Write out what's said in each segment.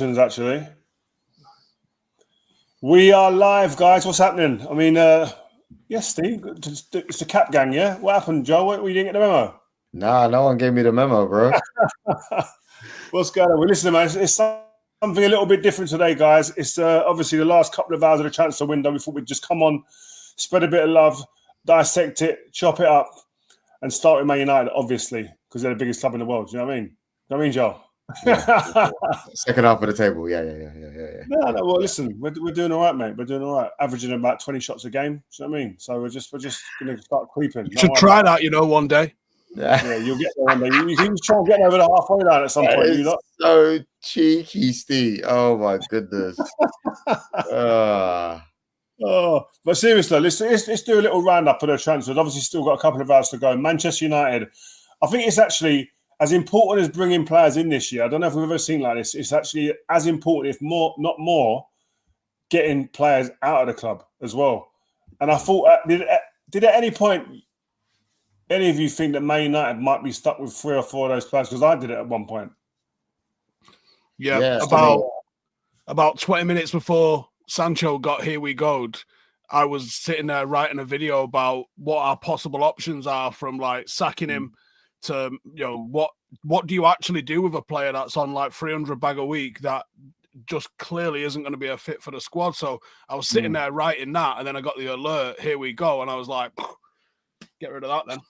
Actually, we are live, guys. What's happening? I mean, yes, Steve, it's the Cap Gang, yeah? What happened, Joe? We didn't get the memo? Nah, no one gave me the memo, bro. What's going on? Well, listen, man, it's something a little bit different today, guys. It's obviously the last couple of hours of the transfer window. We thought we'd just come on, spread a bit of love, dissect it, chop it up, and start with Man United, obviously, because they're the biggest club in the world. Do you know what I mean? Do you know what I mean, Joe? Yeah. Second half of the table. Yeah. No. Well, listen, we're doing all right, mate. We're doing all right, averaging about 20 shots a game. Do you know what I mean? So we're just going to start creeping. You should try that, one day. Yeah, you'll get there one day. You can try and get over the halfway line at some point. You know? So cheeky, Steve. Oh my goodness. But seriously, let's do a little roundup of the transfers. Obviously, still got a couple of hours to go. Manchester United. I think it's actually as important as bringing players in this year. I don't know if we've ever seen like this. It's actually as important, if more, not more, getting players out of the club as well. And I thought, did at any point any of you think that Man United might be stuck with 3 or 4 of those players? Because I did it at one point. Yeah, about 20 minutes before Sancho got here we go'd, I was sitting there writing a video about what our possible options are, from like sacking him to, what do you actually do with a player that's on like 300 bag a week that just clearly isn't going to be a fit for the squad. So I was sitting there writing that, and then I got the alert, here we go, and I was like, get rid of that then.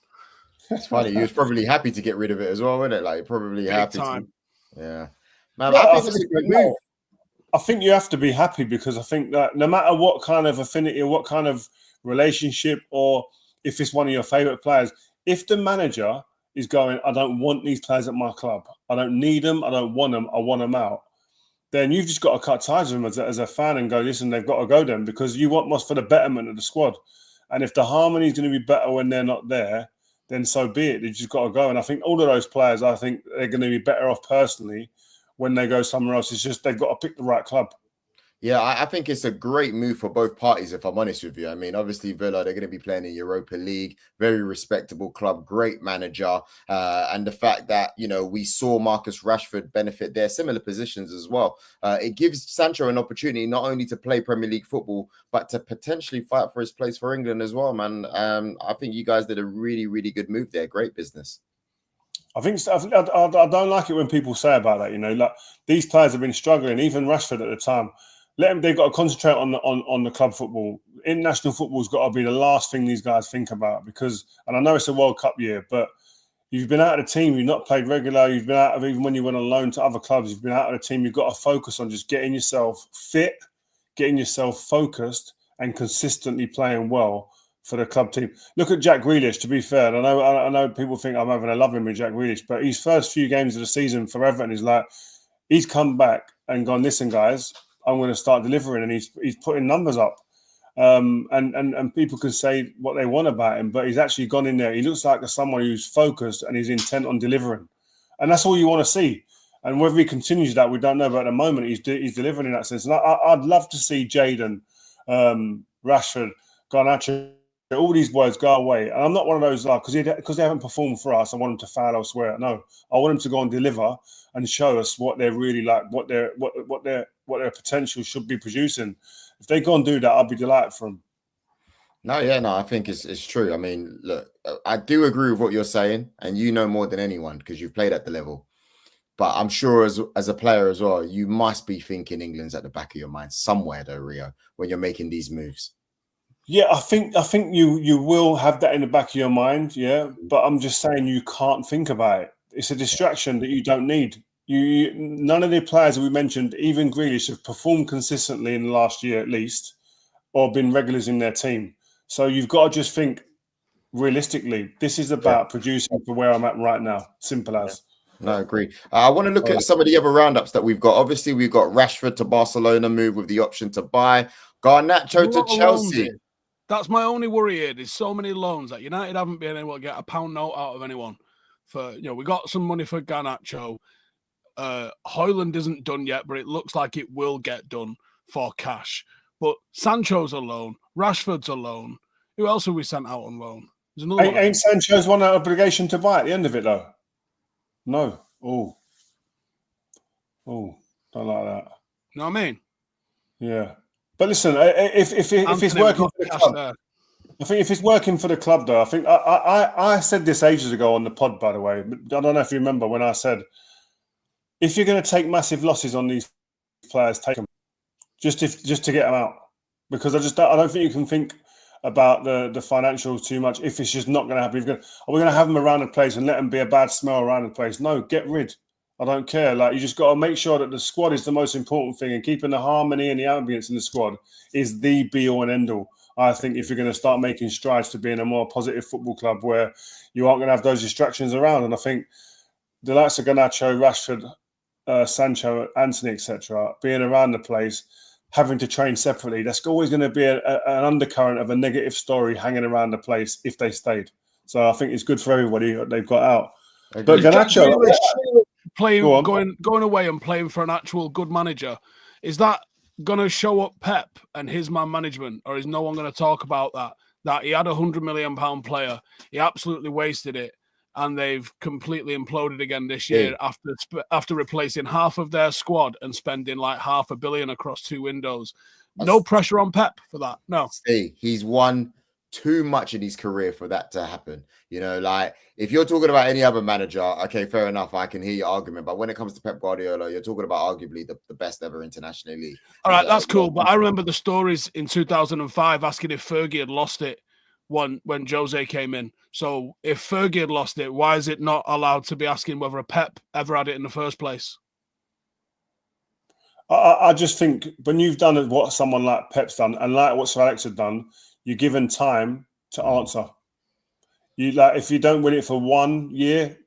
It's funny. You was probably happy to get rid of it as well, wasn't it? Like, probably happy to. Yeah. Man, I think it's a good move. I think you have to be happy, because I think that no matter what kind of affinity or what kind of relationship, or if it's one of your favourite players, if the manager is going, I don't want these players at my club, I don't need them, I don't want them, I want them out, then you've just got to cut ties with them as a fan and go, listen, they've got to go then, because you want what's for the betterment of the squad. And if the harmony is going to be better when they're not there, then so be it. They just got to go. And I think all of those players, I think they're going to be better off personally when they go somewhere else. It's just they've got to pick the right club. Yeah, I think it's a great move for both parties, if I'm honest with you. I mean, obviously, Villa, they're going to be playing in Europa League, very respectable club, great manager. And the fact that, we saw Marcus Rashford benefit their similar positions as well. It gives Sancho an opportunity not only to play Premier League football, but to potentially fight for his place for England as well, man. I think you guys did a really, really good move there. Great business. I don't like it when people say about that, like these players have been struggling, even Rashford at the time. They've got to concentrate on the club football. International football's got to be the last thing these guys think about, because, and I know it's a World Cup year, but you've been out of the team, you've not played regular, you've been out of, even when you went on loan to other clubs, you've been out of the team. You've got to focus on just getting yourself fit, getting yourself focused, and consistently playing well for the club team. Look at Jack Grealish, to be fair. And I know people think I'm having a love him with Jack Grealish, but his first few games of the season for Everton is like, he's come back and gone, listen, guys, I'm going to start delivering, and he's putting numbers up. And people can say what they want about him, but he's actually gone in there. He looks like someone who's focused and he's intent on delivering. And that's all you want to see. And whether he continues that, we don't know. But at the moment, he's delivering in that sense. And I'd love to see Jadon, Rashford, Garnacho, all these boys go away. And I'm not one of those, because they haven't performed for us, I want them to foul elsewhere. No, I want them to go and deliver and show us what they're really like, what their potential should be producing. If they go and do that, I'll be delighted for them. No, I think it's true. I mean, look, I do agree with what you're saying, and you know more than anyone because you've played at the level. But I'm sure as a player as well, you must be thinking England's at the back of your mind somewhere, though, Rio, when you're making these moves. Yeah, I think you will have that in the back of your mind, yeah. But I'm just saying you can't think about it. It's a distraction that you don't need. None of the players that we mentioned, even Grealish, have performed consistently in the last year at least, or been regulars in their team. So you've got to just think realistically. This is about producing for where I'm at right now. Simple as. No, agreed. I want to look at some of the other roundups that we've got. Obviously, we've got Rashford to Barcelona, move with the option to buy. Garnacho to Chelsea. That's my only worry here. There's so many loans that United haven't been able to get a pound note out of anyone. We got some money for Garnacho. Højlund isn't done yet, but it looks like it will get done for cash. But Sancho's a loan. Rashford's a loan. Who else have we sent out on loan? There's another one. Ain't Sancho's one obligation to buy at the end of it, though? No. Oh. Don't like that. You know what I mean? Yeah. But listen, if it's working for the club, I think if it's working for the club, though, I think I said this ages ago on the pod, by the way. I don't know if you remember when I said, if you're going to take massive losses on these players, take them just to get them out, because I don't think you can think about the financials too much if it's just not going to happen. Are we going to have them around the place and let them be a bad smell around the place? No, get rid. I don't care. Like, you just got to make sure that the squad is the most important thing, and keeping the harmony and the ambience in the squad is the be all and end all. I think if you're going to start making strides to being a more positive football club where you aren't going to have those distractions around. And I think the likes of Garnacho, Rashford, Sancho, Antony, etc., being around the place, having to train separately, that's always going to be an undercurrent of a negative story hanging around the place if they stayed. So I think it's good for everybody that they've got out. But Garnacho, going away and playing for an actual good manager, is that going to show up Pep and his man management, or is no one going to talk about that he had £100 million player, he absolutely wasted it, and they've completely imploded again this year after replacing half of their squad and spending like $500 million across 2 windows? No pressure on Pep for that. No, he's won too much in his career for that to happen. You know, like, if you're talking about any other manager, okay, fair enough, I can hear your argument. But when it comes to Pep Guardiola, you're talking about arguably the best ever internationally. All right, that's cool. But I remember the stories in 2005 asking if Fergie had lost it when Jose came in. So if Fergie had lost it, why is it not allowed to be asking whether a Pep ever had it in the first place? I just think when you've done what someone like Pep's done and like what Sir Alex had done, you're given time to answer. If you don't win it for 1 year,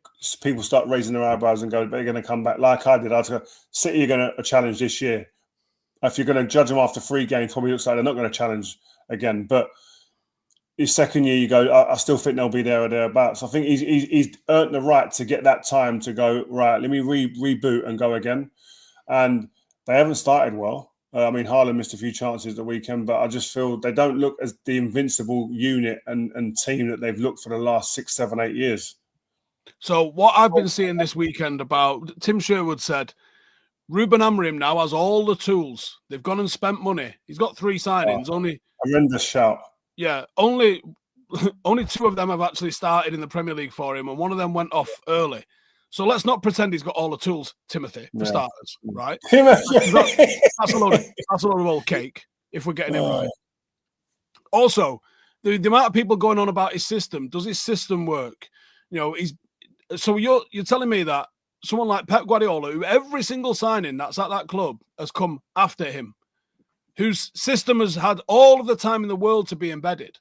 people start raising their eyebrows and go, they're going to come back. Like I did, I was going, City are going to challenge this year. If you're going to judge them after 3 games, probably looks like they're not going to challenge again. But his second year, you go, I still think they'll be there or thereabouts. I think he's earned the right to get that time to go, right, let me reboot and go again. And they haven't started well. I mean, Haaland missed a few chances the weekend, but I just feel they don't look as the invincible unit and team that they've looked for the last 6, 7, 8 years. So what I've been seeing this weekend about, Tim Sherwood said, Ruben Amorim now has all the tools. They've gone and spent money. He's got 3 signings. Only horrendous shout. Yeah, only 2 of them have actually started in the Premier League for him, and one of them went off early. So let's not pretend he's got all the tools, Timothy, for starters, right? That's a load of old cake, if we're getting it right. Also, the amount of people going on about his system, does his system work? You know, so you're telling me that someone like Pep Guardiola, who every single signing that's at that club has come after him, whose system has had all of the time in the world to be embedded,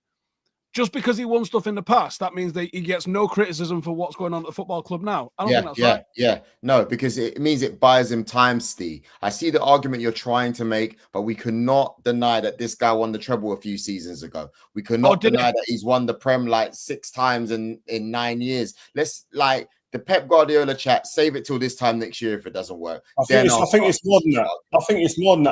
just because he won stuff in the past, that means that he gets no criticism for what's going on at the football club now? I don't think that's right. Yeah. No, because it means it buys him time, Steve. I see the argument you're trying to make, but we cannot deny that this guy won the treble a few seasons ago. We cannot deny that he's won the Prem like 6 times in 9 years. Let's, like, the Pep Guardiola chat, save it till this time next year if it doesn't work. I think it's more than that.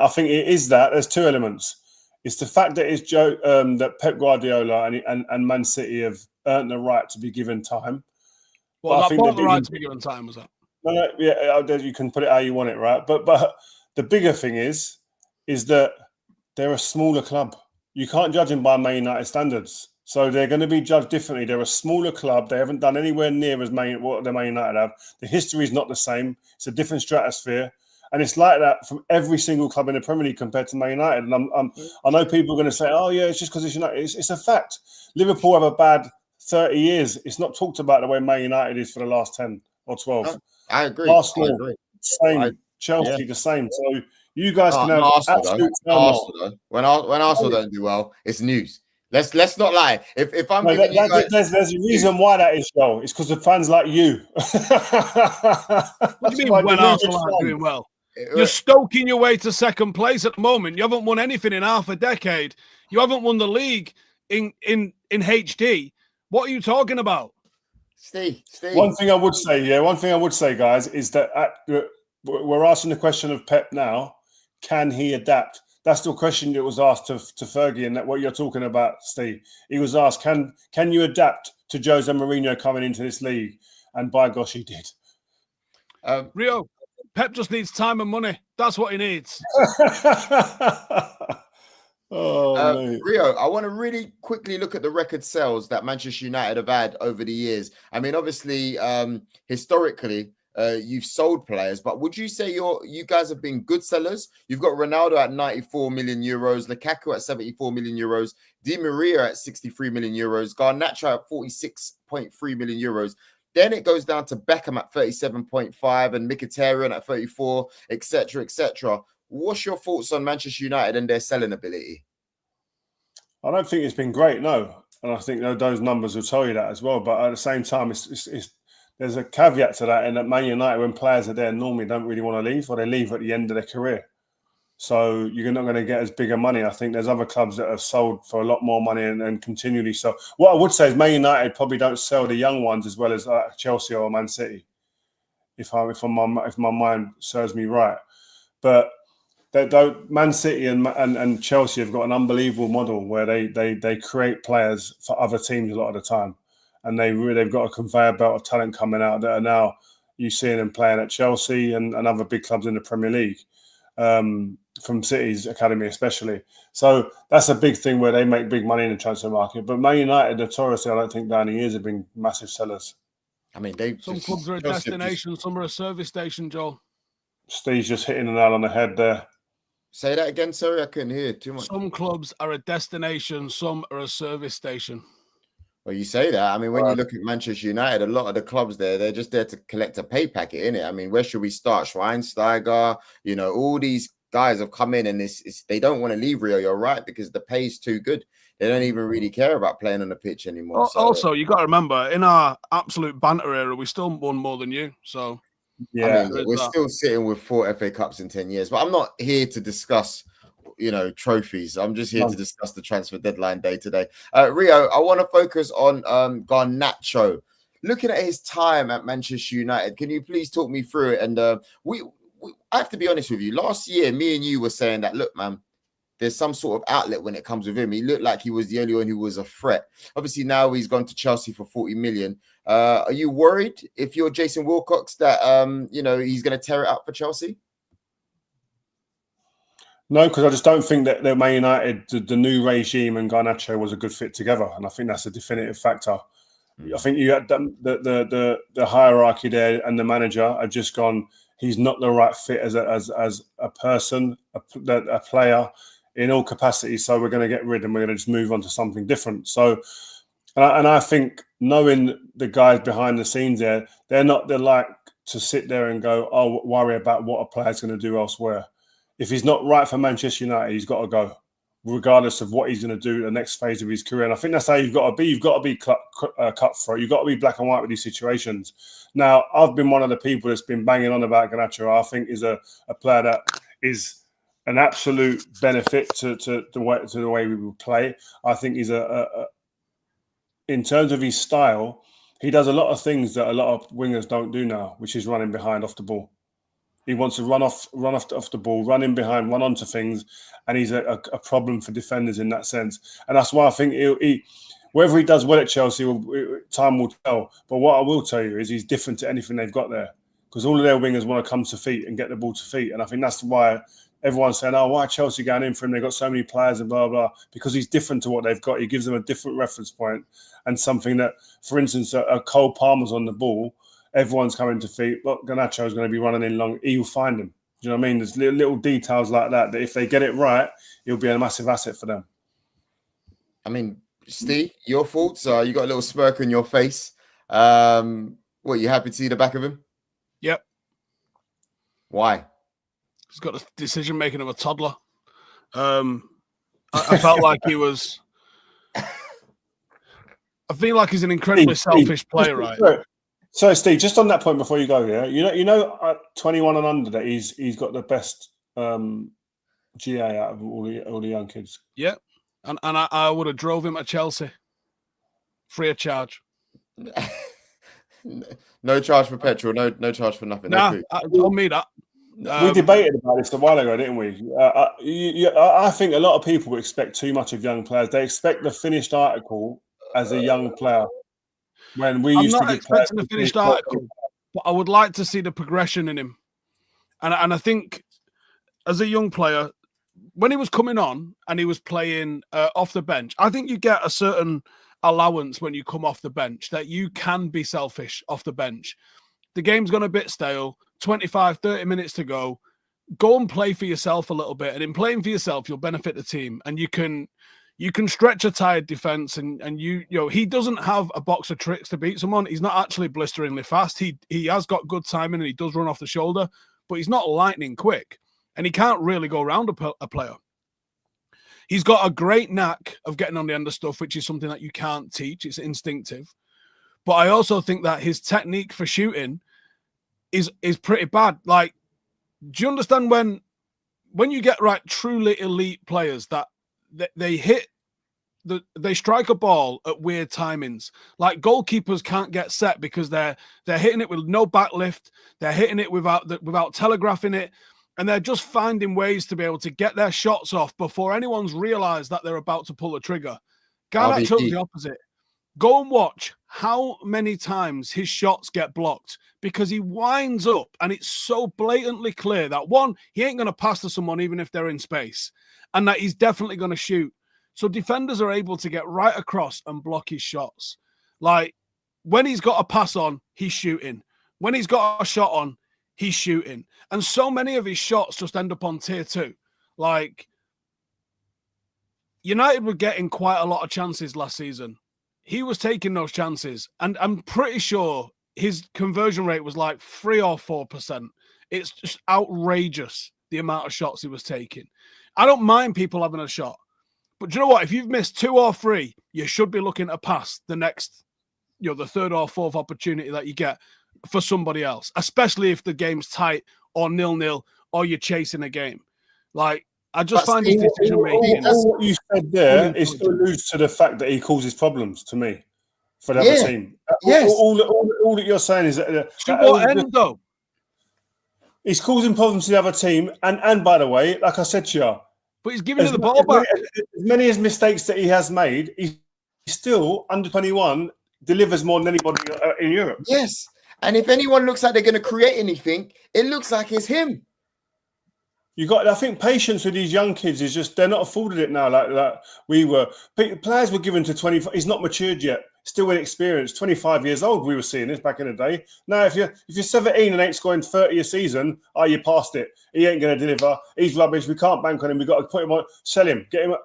I think it is that. There's 2 elements. It's the fact that it's that Pep Guardiola and Man City have earned the right to be given time. Well, that part of the right to be given time, was that? No, yeah, you can put it how you want it, right? But the bigger thing is that they're a smaller club. You can't judge them by Man United standards. So they're going to be judged differently. They're a smaller club. They haven't done anywhere near as what the Man United have. The history is not the same. It's a different stratosphere. And it's like that from every single club in the Premier League compared to Man United. And I know people are going to say, oh, yeah, it's just because it's United. It's a fact. Liverpool have a bad 30 years. It's not talked about the way Man United is for the last 10 or 12. I agree. Arsenal, same. Chelsea, the same. So you guys can have absolute Arsenal. When Arsenal don't do well, it's news. Let's not lie. If I'm there's a reason why that is, Joel. It's because of fans like you. What do you mean when Arsenal aren't doing well? You're stoking your way to second place at the moment. You haven't won anything in half a decade. You haven't won the league in HD. What are you talking about? Steve. One thing I would say, guys, is that we're asking the question of Pep now. Can he adapt? That's the question that was asked to Fergie, and that what you're talking about, Steve. He was asked, can you adapt to Jose Mourinho coming into this league? And by gosh, he did. Rio, Pep just needs time and money. That's what he needs. Rio, I want to really quickly look at the record sales that Manchester United have had over the years. I mean, obviously, historically, you've sold players, but would you say you guys have been good sellers? You've got Ronaldo at 94 million euros, Lukaku at 74 million euros, Di Maria at 63 million euros, Garnacho at 46.3 million euros. Then it goes down to Beckham at 37.5 and Mkhitaryan at 34, etc., etc. What's your thoughts on Manchester United and their selling ability? I don't think it's been great, no. And I think those numbers will tell you that as well. But at the same time, there's a caveat to that in that Man United, when players are there, normally don't really want to leave, or they leave at the end of their career. So you're not going to get as big a money. I think there's other clubs that have sold for a lot more money and continually so. What I would say is Man United probably don't sell the young ones as well as Chelsea or Man City, if my mind serves me right. But Man City and Chelsea have got an unbelievable model where they create players for other teams a lot of the time, and they've got a conveyor belt of talent coming out that are now you seeing them playing at Chelsea and other big clubs in the Premier League. From City's academy especially. So that's a big thing where they make big money in the transfer market. But Man United, notoriously, I don't think down the years have been massive sellers. I mean, some clubs are a destination, some are a service station, Joel. Steve's just hitting the nail on the head there. Say that again, sorry, I couldn't hear too much. Some clubs are a destination, some are a service station. Well, you say that. I mean, when you look at Manchester United, a lot of the clubs they're just there to collect a pay packet, innit? I mean, where should we start? Schweinsteiger, all these guys have come in and they don't want to leave Rio. You're right, because the pay's too good. They don't even really care about playing on the pitch anymore. Also, you got to remember, in our absolute banter era, we still won more than you. So, yeah, I mean, we're still sitting with 4 FA Cups in 10 years. But I'm not here to discuss, trophies. I'm just here to discuss the transfer deadline day today. Rio, I want to focus on Garnacho. Looking at his time at Manchester United, can you please talk me through it? And I have to be honest with you. Last year, me and you were saying that, look, man, there's some sort of outlet when it comes with him. He looked like he was the only one who was a threat. Obviously, now he's gone to Chelsea for 40 million. Are you worried if you're Jason Wilcox that, he's going to tear it up for Chelsea? No, because I just don't think that Man United, the new regime and Garnacho was a good fit together. And I think that's a definitive factor. I think you had the hierarchy there and the manager have just gone, he's not the right fit as a person, a player in all capacities. So we're going to get rid and we're going to just move on to something different. So, and I think knowing the guys behind the scenes there, they're like to sit there and go, oh, worry about what a player's going to do elsewhere. If he's not right for Manchester United, he's got to go, regardless of what he's going to do the next phase of his career. And I think that's how you've got to be. You've got to be cutthroat. You've got to be black and white with these situations. Now, I've been one of the people that's been banging on about Garnacho. I think is a player that is an absolute benefit to the way we will play. I think he's in terms of his style, he does a lot of things that a lot of wingers don't do now, which is running behind off the ball. He wants to run off the ball, run in behind, run onto things, and he's a problem for defenders in that sense. And that's why I think whether he does well at Chelsea, time will tell. But what I will tell you is he's different to anything they've got there, because all of their wingers want to come to feet and get the ball to feet. And I think that's why everyone's saying, oh, why Chelsea going in for him? They've got so many players and blah, blah, because he's different to what they've got. He gives them a different reference point and something that, for instance, a Cole Palmer's on the ball. Everyone's coming to feet. Look, Garnacho is going to be running in long. He'll find him. Do you know what I mean? There's little details like that if they get it right, he'll be a massive asset for them. I mean, Steve, your thoughts? You got a little smirk on your face. You happy to see the back of him? Yep. Why? He's got the decision making of a toddler. I felt like he was. I feel like he's an incredibly selfish player, right? So, Steve, just on that point before you go, yeah, you know, 21 and under that he's got the best GA out of all the young kids. Yeah, and I would have drove him to Chelsea, free of charge. No charge for petrol, no charge for nothing. Nah, don't mean that. We debated about this a while ago, didn't we? I think a lot of people expect too much of young players. They expect the finished article as a young player. When we I'm used not to expecting the finished article, but I would like to see the progression in him. And I think as a young player, when he was coming on and he was playing off the bench, I think you get a certain allowance when you come off the bench that you can be selfish off the bench. The game's gone a bit stale, 25, 30 minutes to go. Go and play for yourself a little bit. And in playing for yourself, you'll benefit the team. And you can stretch a tired defense, and you know, he doesn't have a box of tricks to beat someone. He's not actually blisteringly fast. He has got good timing and he does run off the shoulder, but he's not lightning quick. And he can't really go around a player. He's got a great knack of getting on the end of stuff, which is something that you can't teach. It's instinctive. But I also think that his technique for shooting is pretty bad. Like, do you understand when you get truly elite players that they strike a ball at weird timings? Like, goalkeepers can't get set because they're hitting it with no backlift. They're hitting it without telegraphing it. And they're just finding ways to be able to get their shots off before anyone's realized that they're about to pull the trigger. Garnacho's the opposite. Go and watch how many times his shots get blocked because he winds up and it's so blatantly clear that, one, he ain't going to pass to someone even if they're in space, and that he's definitely going to shoot. So defenders are able to get right across and block his shots. Like, when he's got a pass on, he's shooting. When he's got a shot on, he's shooting. And so many of his shots just end up on tier 2. Like, United were getting quite a lot of chances last season. He was taking those chances. And I'm pretty sure his conversion rate was like 3 or 4%. It's just outrageous, the amount of shots he was taking. I don't mind people having a shot. But do you know what? If you've missed 2 or 3, you should be looking to pass the next, the third or fourth opportunity that you get for somebody else, especially if the game's tight or 0-0 or you're chasing a game. Like, I just find his decision making. All what you said there is to allude to the fact that he causes problems to me for the other team. Yes. All that you're saying is that to what end, though? He's causing problems to the other team, and by the way, like I said to you, but he's giving you the ball back. As many as mistakes that he has made, he still under 21 delivers more than anybody in Europe. Yes. And if anyone looks like they're going to create anything, it looks like it's him. I think patience with these young kids is just, they're not afforded it now like we were. Players were given to 25. He's not matured yet. Still inexperienced. 25 years old, we were seeing this back in the day. Now, if you're 17 and ain't scoring 30 a season, you passed it. He ain't going to deliver. He's rubbish. We can't bank on him. We've got to put him on, sell him, get him.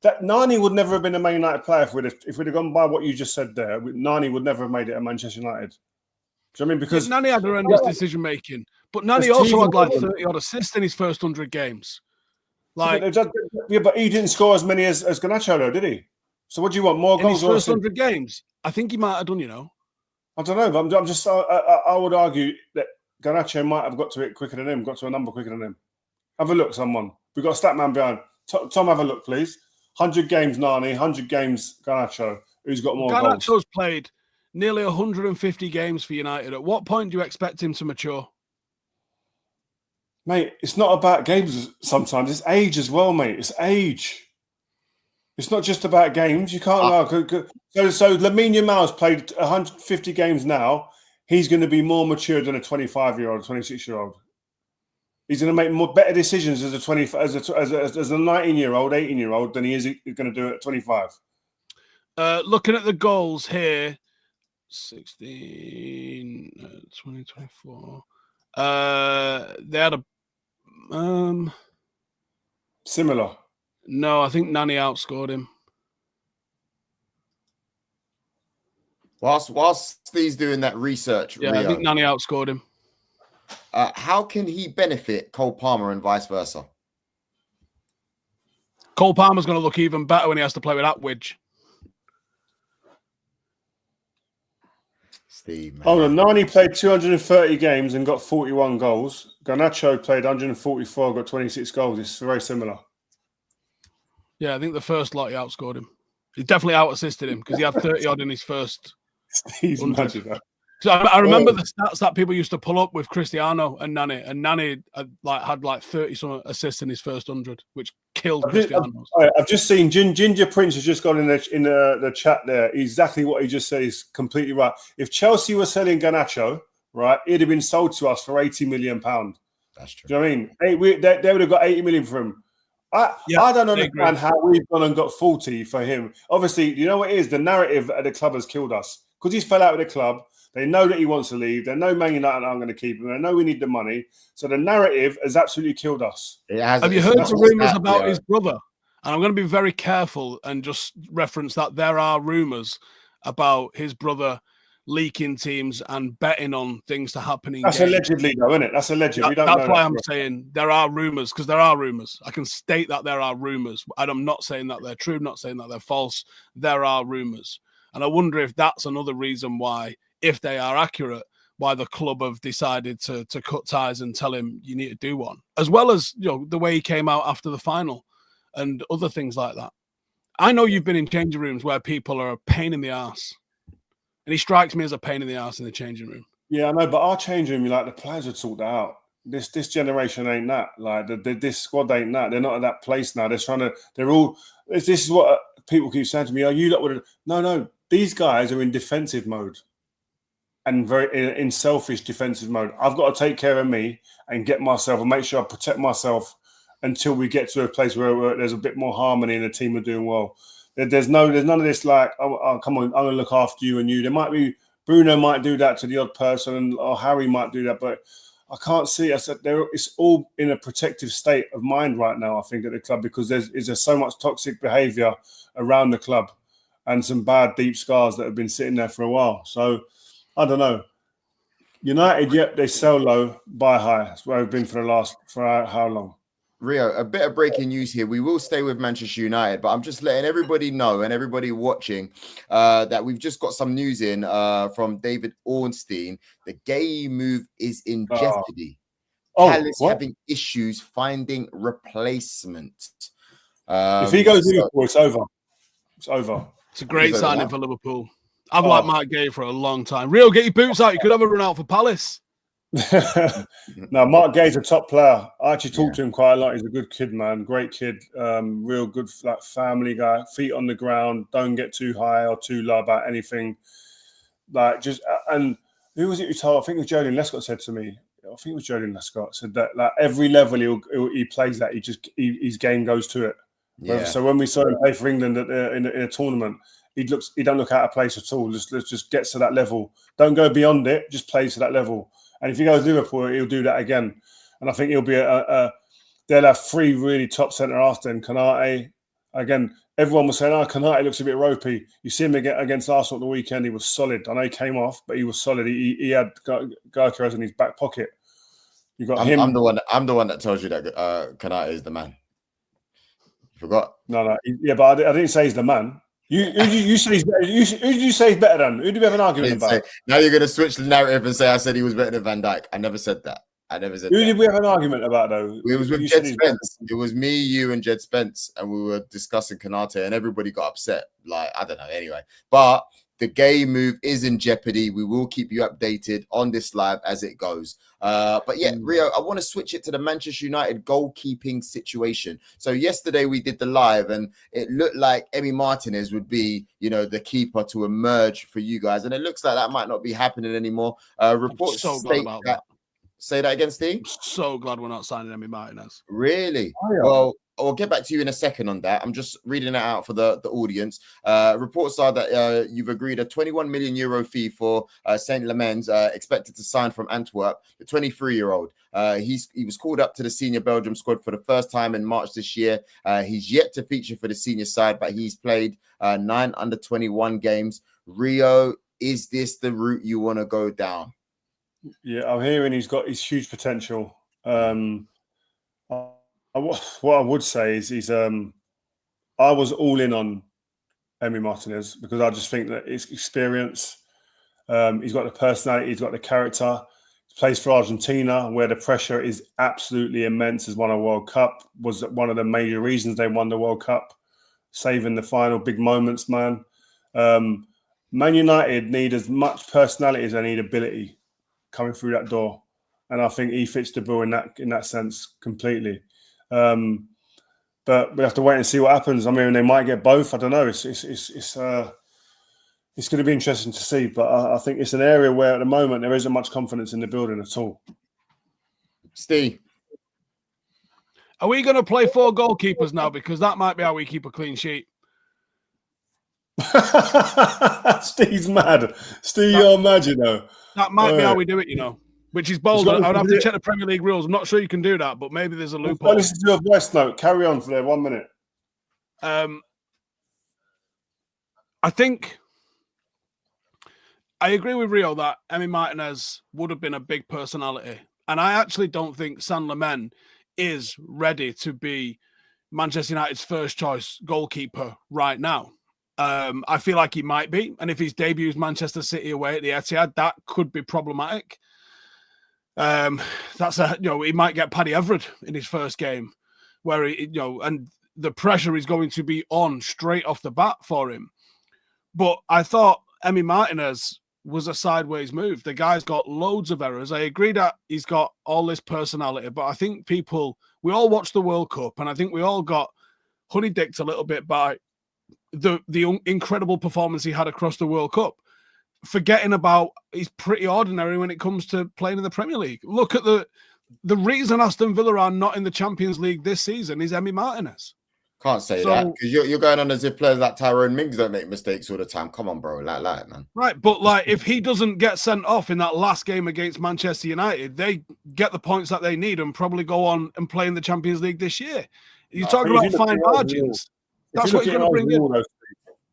That Nani would never have been a Man United player if we'd have gone by what you just said there. Nani would never have made it at Manchester United. Do you know what I mean? Because Nani had horrendous decision making, but Nani also had like 30 odd assists in his first 100 games. Like, but he didn't score as many as Garnacho, though, did he? So what do you want? More goals? In his first 100 games, I think he might have done. I don't know, but I'm just. I would argue that Garnacho might have got to it quicker than him, got to a number quicker than him. Have a look, someone. We've got a stat man behind. Tom, have a look, please. 100 games, Nani. 100 games, Garnacho. Who's got more goals? Garnacho's played nearly 150 games for United. At what point do you expect him to mature? Mate, it's not about games sometimes. It's age as well, mate. It's age. It's not just about games. You can't. So Lamine Yamal's played 150 games now. He's going to be more mature than a 25-year-old, 26-year-old. He's going to make better decisions as a 19-year-old, 18-year-old than he is going to do at 25. Looking at the goals here, 16, 2024. They had a similar. No, I think Nani outscored him. Whilst he's doing that research, yeah, Rio, I think Nani outscored him. How can he benefit Cole Palmer and vice versa? Cole Palmer's going to look even better when he has to play with Atwidge. Steve, man. Hold on, Nani played 230 games and got 41 goals. Garnacho played 144, got 26 goals. It's very similar. Yeah, I think the first lot he outscored him. He definitely out-assisted him because he had 30 odd in his first. He's magic, that. So I remember the stats that people used to pull up with Cristiano and Nani had like 30 some assists in his first 100, which killed Cristiano. I've just seen Ginger Prince has just gone in the chat there. Exactly what he just said is completely right. If Chelsea were selling Garnacho, right, he'd have been sold to us for £80 million. That's true. Do you know what I mean? They would have got 80 million for him. I don't understand how we've gone and got 40 for him. Obviously, you know what it is? The narrative at the club has killed us because he's fell out with the club. They know that he wants to leave. They know Man United aren't going to keep him. They know we need the money. So the narrative has absolutely killed us. Have you heard the rumours about his brother? And I'm going to be very careful and just reference that there are rumours about his brother leaking teams and betting on things to happen in That's games. Allegedly, though, isn't it? That's alleged. We don't know. That's why I'm saying there are rumours, because there are rumours. I can state that there are rumours. And I'm not saying that they're true, not saying that they're false. There are rumours. And I wonder if that's another reason why, if they are accurate, why the club have decided to cut ties and tell him you need to do one. As well as, you know, the way he came out after the final and other things like that. I know you've been in changing rooms where people are a pain in the arse. And he strikes me as a pain in the arse in the changing room. Yeah, I know, but our changing room, like the players would sort that out. This generation ain't that. Like this squad ain't that. They're not at that place now. They're all. This is what people keep saying to me. Are you lot would? No. These guys are in defensive mode, and very in selfish defensive mode. I've got to take care of me and get myself and make sure I protect myself until we get to a place where there's a bit more harmony and the team are doing well. There's none of this like, oh, come on, I'm going to look after you and you. There might be, Bruno might do that to the odd person, or Harry might do that, but I can't see. I said it's all in a protective state of mind right now, I think, at the club, because there's so much toxic behaviour around the club and some bad deep scars that have been sitting there for a while. So I don't know. United, yep, they sell low, buy high. That's where we've been for how long? Rio, a bit of breaking news here. We will stay with Manchester United, but I'm just letting everybody know and everybody watching that we've just got some news in from David Ornstein. The Gay move is in jeopardy. Palace having issues finding replacement. If he goes Liverpool, it's over. It's over. It's a great signing for Liverpool. I've liked Mark Gay for a long time. Rio, get your boots out. You could have a run out for Palace. No, Mark Gay's a top player. I actually talked to him quite a lot. He's a good kid, man. Great kid. Real good, like, family guy. Feet on the ground. Don't get too high or too low about anything. Like, just, and who was it who told? I think it was Jadon Lescott said to me. I think it was Jadon Lescott said that, like, every level he plays that, his game goes to it. Yeah. So when we saw him play for England in a tournament, he don't look out of place at all. Just gets to that level. Don't go beyond it. Just plays to that level. And if he goes to Liverpool, he'll do that again. And I think he'll be they'll have three really top centre-halves then. Konate, again, everyone was saying, Konate looks a bit ropey. You see him against Arsenal at the weekend, he was solid. I know he came off, but he was solid. He had Gyökeres in his back pocket. You got him. I'm the one that tells you that Konate is the man. You forgot? No. Yeah, but I didn't say he's the man. You say he's better. Who did you say he's better than? Who do we have an argument about? Now you're going to switch the narrative and say I said he was better than Van Dijk. I never said that. Who did we have an argument about, though? It was with Jed Spence. It was me, you, and Jed Spence, and we were discussing Konate, and everybody got upset. Like, I don't know. Anyway, but the Gay move is in jeopardy. We will keep you updated on this live as it goes. But yeah, Rio, I want to switch it to the Manchester United goalkeeping situation. So yesterday we did the live, and it looked like Emi Martinez would be, the keeper to emerge for you guys, and it looks like that might not be happening anymore. Reports state that. Say that again, Steve? I'm so glad we're not signing Emi Martinez. Really? Oh, yeah. Well, I'll get back to you in a second on that. I'm just reading it out for the audience. Reports are that you've agreed a 21 million euro fee for St. Lammens, expected to sign from Antwerp, the 23-year-old. He was called up to the senior Belgium squad for the first time in March this year. He's yet to feature for the senior side, but he's played 9 under-21 games. Rio, is this the route you want to go down? Yeah, I'm hearing he's got his huge potential. What I would say is I was all in on Emi Martinez because I just think that his experience, he's got the personality, he's got the character. He plays for Argentina, where the pressure is absolutely immense. Has won a World Cup, was one of the major reasons they won the World Cup, saving the final, big moments, man. Man United need as much personality as they need ability coming through that door, and I think he fits the bill in that sense completely. But we have to wait and see what happens. I mean, they might get both. I don't know. It's It's going to be interesting to see, but I think it's an area where at the moment there isn't much confidence in the building at all. Steve. Are we going to play 4 goalkeepers now? Because that might be how we keep a clean sheet. Steve's mad. Steve, you're mad, you know. That might be how we do it, you know. Which is bold. I'd have to check the Premier League rules. I'm not sure you can do that, but maybe there's a loophole. Listen to your voice note. Carry on for there 1 minute. I think I agree with Rio that Emi Martinez would have been a big personality. And I actually don't think Senne Lammens is ready to be Manchester United's first choice goalkeeper right now. I feel like he might be. And if his debut is Manchester City away at the Etihad, that could be problematic. He might get Paddy Everett in his first game where and the pressure is going to be on straight off the bat for him. But I thought Emi Martinez was a sideways move. The guy's got loads of errors. I agree that he's got all this personality, but I think we all watched the World Cup, and I think we all got honey-dicked a little bit by the incredible performance he had across the World Cup, forgetting about he's pretty ordinary when it comes to playing in the Premier League. Look at the reason Aston Villa are not in the Champions League this season is Emi Martinez. Can't say that because you're going on as if players like Tyrone Mings don't make mistakes all the time. Come on, bro, like man. Right, but like if he doesn't get sent off in that last game against Manchester United, they get the points that they need and probably go on and play in the Champions League this year. You're talking about fine margins. That's what you're going to bring in.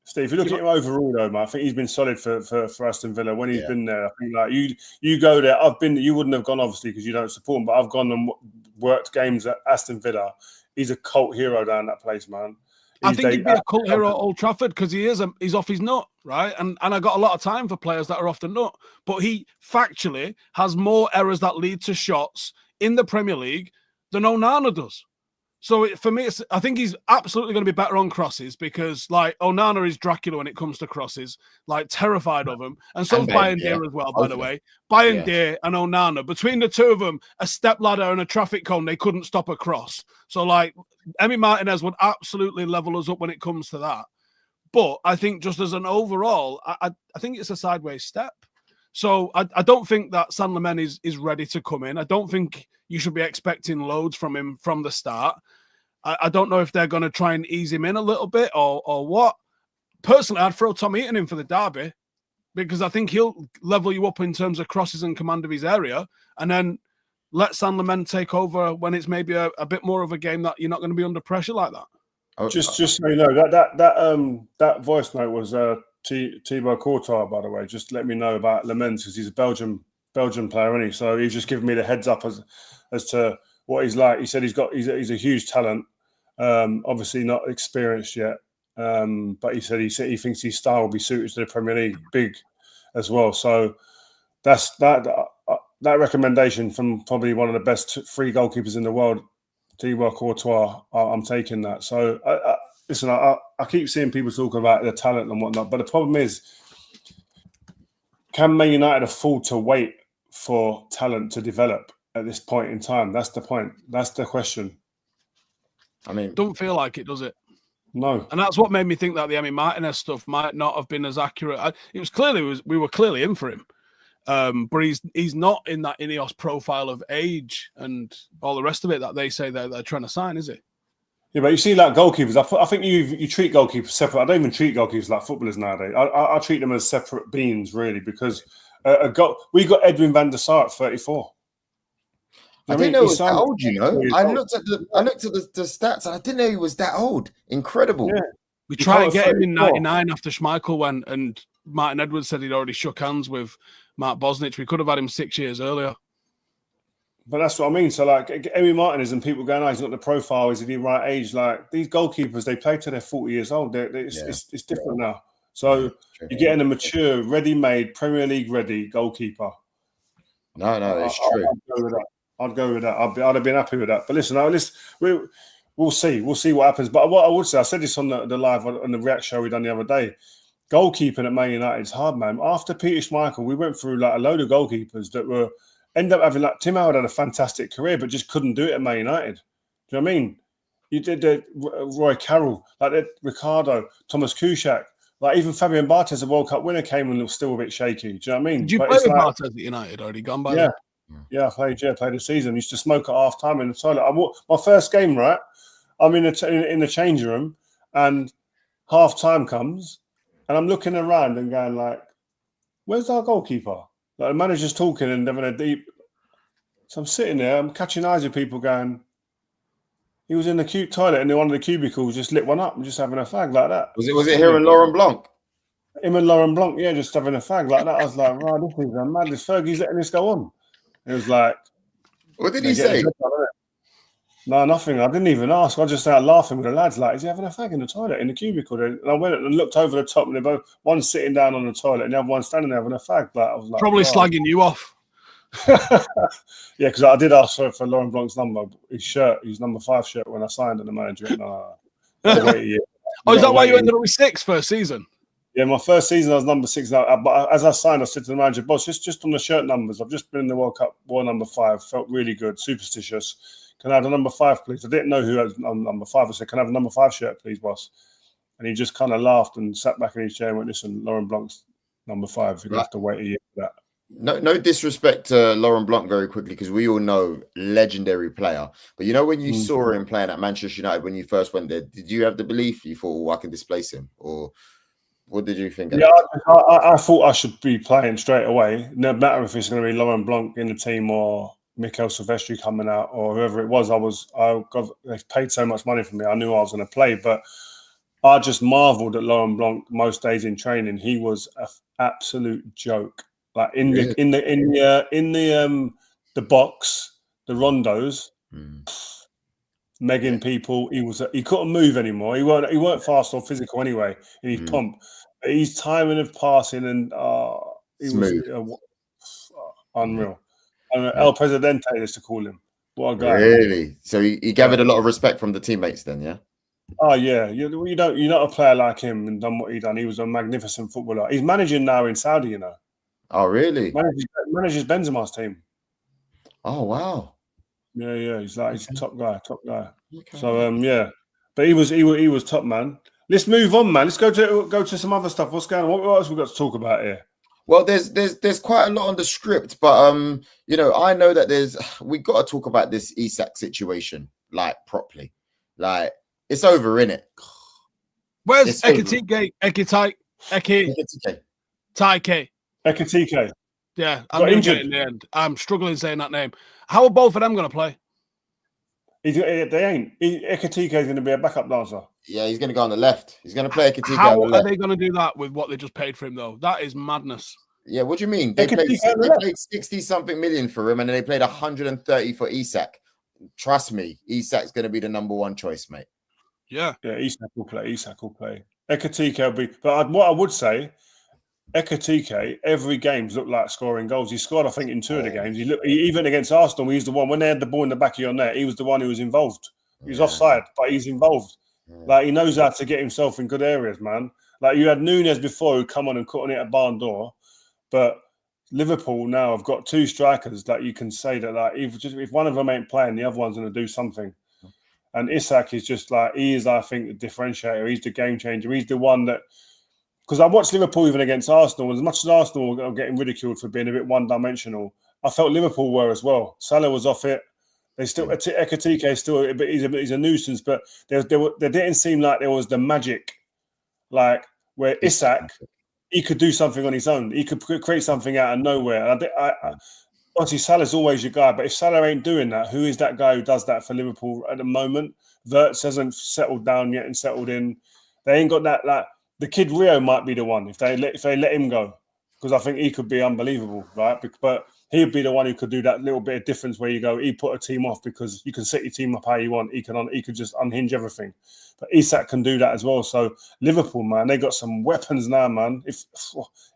Steve, if you look at him overall, though, man, I think he's been solid for Aston Villa when he's been there. I think like you go there. You wouldn't have gone obviously because you don't support him, but I've gone and worked games at Aston Villa. He's a cult hero down that place, man. I think he'd be a cult hero at Old Trafford because he's off his nut, right? And I got a lot of time for players that are off the nut, but he factually has more errors that lead to shots in the Premier League than Onana does. So for me, I think he's absolutely going to be better on crosses because, like, Onana is Dracula when it comes to crosses, like terrified of him, and so is Bayern as well. By the way, Bayern and Onana, between the two of them, a step ladder and a traffic cone, they couldn't stop a cross. So, like, Emi Martinez would absolutely level us up when it comes to that. But I think just as an overall, I think it's a sideways step. So I don't think that Senne Lammens is ready to come in. I don't think you should be expecting loads from him from the start. I don't know if they're going to try and ease him in a little bit or what. Personally, I'd throw Tom Heaton in for the derby because I think he'll level you up in terms of crosses and command of his area, and then let Senne Lammens take over when it's maybe a bit more of a game that you're not going to be under pressure like that. Just so you know, that voice note was Thibaut Courtois, by the way. Just let me know about Lemmens because he's a Belgian player, isn't he? So he's just giving me the heads up as to what he's like. He said he's a huge talent. Obviously not experienced yet, but he said he thinks his style will be suited to the Premier League, big as well. So that's that recommendation from probably one of the best 3 goalkeepers in the world, Thibaut Courtois. I'm taking that. So listen, I keep seeing people talking about the talent and whatnot, but the problem is, can Man United afford to wait for talent to develop at this point in time? That's the point. That's the question. I mean, don't feel like it, does it? No. And that's what made me think that the Emi Martinez stuff might not have been as accurate. We were clearly in for him. But he's not in that Ineos profile of age and all the rest of it that they say they're trying to sign, is he? Yeah, but you see, like goalkeepers, I think you treat goalkeepers separate. I don't even treat goalkeepers like footballers nowadays. I treat them as separate beings, really, because we got Edwin van der Sar at 34. I didn't know he was that old, you know. I looked at the stats and I didn't know he was that old. Incredible. Yeah. We tried to get him in 99 after Schmeichel went, and Martin Edwards said he'd already shook hands with Mark Bosnich. We could have had him 6 years earlier. But that's what I mean. So, like, Emi Martinez and people going, he's not the profile, is he the right age? Like, these goalkeepers, they play till they're 40 years old. It's different now. So, you're getting a mature, ready-made, Premier League ready goalkeeper. No, it's true. I'd go with that. I'd have been happy with that. But listen, we'll see. We'll see what happens. But what I would say, I said this on the live on the React show we done the other day. Goalkeeping at Man United is hard, man. After Peter Schmeichel, we went through like a load of goalkeepers that end up having, like, Tim Howard had a fantastic career, but just couldn't do it at Man United. Do you know what I mean? You did Roy Carroll, like Ricardo, Thomas Kuszczak, Like even Fabien Barthez, the World Cup winner, came and was still a bit shaky. Do you know what I mean? Did you play with Barthez at United? Already gone by then? Yeah, I played a season. Used to smoke at half time in the toilet. My first game, right? I'm in the changing room, and half time comes, and I'm looking around and going like, "Where's our goalkeeper?" Like the manager's talking and having a deep. So I'm sitting there, I'm catching eyes with people going. He was in the cute toilet, and one of the cubicles just lit one up and just having a fag like that. Was it here in Laurent Blanc? Him and Laurent Blanc, yeah, just having a fag like that. I was like, "Right, this is mad. This Fergie's letting this go on." It was like, what did he say? No, nothing. I didn't even ask. I just started laughing with the lads. Like, is he having a fag in the toilet in the cubicle? And I went and looked over the top, and they're both one sitting down on the toilet, and the other one standing there having a fag. Like, I was like, probably slagging you off. Yeah, because I did ask for Laurent Blanc's number, his shirt, his number 5 shirt when I signed, and the manager went, "No, wait a year." Oh, is that why you ended up with 6 first season? Yeah, my first season I was number 6. But as I signed, I said to the manager, "Boss, just on the shirt numbers. I've just been in the World Cup, wore number 5. Felt really good, superstitious. Can I have the number 5, please?" I didn't know who had number 5. I said, "Can I have the number 5 shirt, please, boss?" And he just kind of laughed and sat back in his chair and went, "Listen, Laurent Blanc's number 5. You're going to have to wait a year for that." No disrespect to Laurent Blanc very quickly, because we all know legendary player. But you know, when you saw him playing at Manchester United when you first went there, did you have the belief you thought, "Oh, I can displace him"? Or what did you think? Yeah, I thought I should be playing straight away. No matter if it's going to be Laurent Blanc in the team or Mikel Silvestri coming out or whoever it was. They paid so much money for me. I knew I was going to play, but I just marveled at Laurent Blanc most days in training. He was an absolute joke. Like in the box, the rondos, megging people. He couldn't move anymore. He weren't fast or physical anyway in his pump. But his timing of passing and he smooth. was unreal. El Presidente is to call him. What a guy! Really? So he gathered a lot of respect from the teammates then, yeah. Oh yeah, you're not a player like him and done what he done. He was a magnificent footballer. He's managing now in Saudi, you know. Oh really? Manages Benzema's team. Oh wow. Yeah. He's a top guy. Okay. So yeah, but he was top, man. Let's move on, man. Let's go to some other stuff. What's going on? What else we got to talk about here? Well, there's quite a lot on the script, but you know, I know that we got to talk about this Isak situation like properly. Like it's over, innit? Where's Ekitike? Ekitike. Yeah, I'm injured in the end. I'm struggling saying that name. How are both of them going to play? They ain't. Ekitike is going to be a backup dancer. Yeah, he's going to go on the left. He's going to play Ekitike. How are they going to do that with what they just paid for him, though? That is madness. Yeah, what do you mean? They played 60-something million for him, and then they played 130 for Isak. Trust me, Isak's going to be the number 1 choice, mate. Yeah, Isak will play. Ekitike will be. But what I would say, Ekitike, every game's looked like scoring goals. He scored, I think, in 2 of the games. Even against Aston, he was the one when they had the ball in the back of your net. He was the one who was involved. He was offside, but he's involved. Like he knows how to get himself in good areas, man. Like you had Nunez before who come on and cut on it at barn door, but Liverpool now have got 2 strikers that you can say that like if one of them ain't playing, the other one's going to do something. And Isak is just like he is, I think, the differentiator. He's the game changer. He's the one that. Because I watched Liverpool even against Arsenal. As much as Arsenal were getting ridiculed for being a bit one-dimensional, I felt Liverpool were as well. Salah was off it. They still Ekitike is still, but he's a nuisance. But there didn't seem like there was the magic, like where Isak, he could do something on his own. He could create something out of nowhere. Obviously, Salah's always your guy, but if Salah ain't doing that, who is that guy who does that for Liverpool at the moment? Wirtz hasn't settled down yet and settled in. They ain't got that like. The kid Rio might be the one if they let him go, because I think he could be unbelievable, right? But he'd be the one who could do that little bit of difference where you go, he put a team off because you can set your team up how you want. He could just unhinge everything. But Isak can do that as well. So Liverpool, man, they got some weapons now, man. If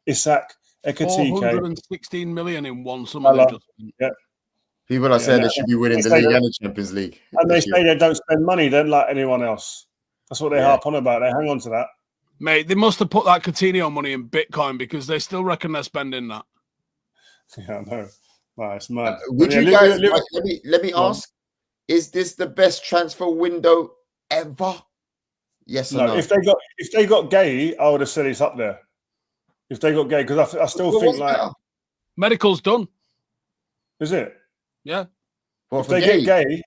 Isak, Ekitike, 416 million in one summer. Yeah. People are saying they should be winning the league and the Champions League. And they say they don't spend money, they don't like anyone else. That's what they harp on about. They hang on to that. Mate, they must have put that Coutinho money in Bitcoin because they still reckon they're spending that. Yeah, I know. No, it's mad. Would you guys let me ask? Is this the best transfer window ever? Yes or no? If they got Gay, I would have said it's up there. If they got Gay, I would have said it's up there. If they got Gay, because I still think like better? Medical's done. Is it? Yeah. Well, if they get Gay,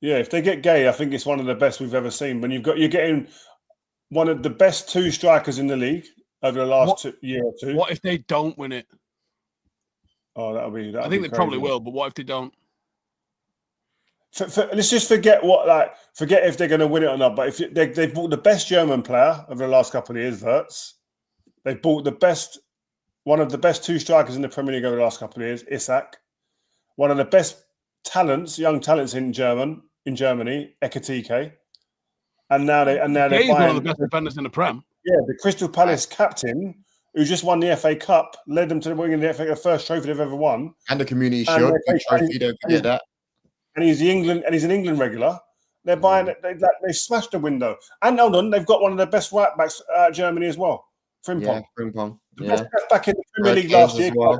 if they get Gay, I think it's one of the best we've ever seen. When you're getting one of the best 2 strikers in the league over the last year or 2. What if they don't win it? Oh, that'll be. I think they probably will, but what if they don't? Let's just forget if they're going to win it or not. But if they've bought the best German player over the last couple of years, Wirtz. They've bought one of the best 2 strikers in the Premier League over the last couple of years, Isak. One of the best young talents in Germany, Ekatike. And now they're buying one of the best defenders in the Prem. Yeah, the Crystal Palace captain, who just won the FA Cup, led them to winning the first trophy they've ever won, and the Community Shield trophy. Don't forget that. And he's an England regular. They're buying it. They smashed the window. And hold on, they've got one of the best right backs out of Germany as well. Frimpong. Yeah, Frimpong. The best back in the Premier League last year. Well.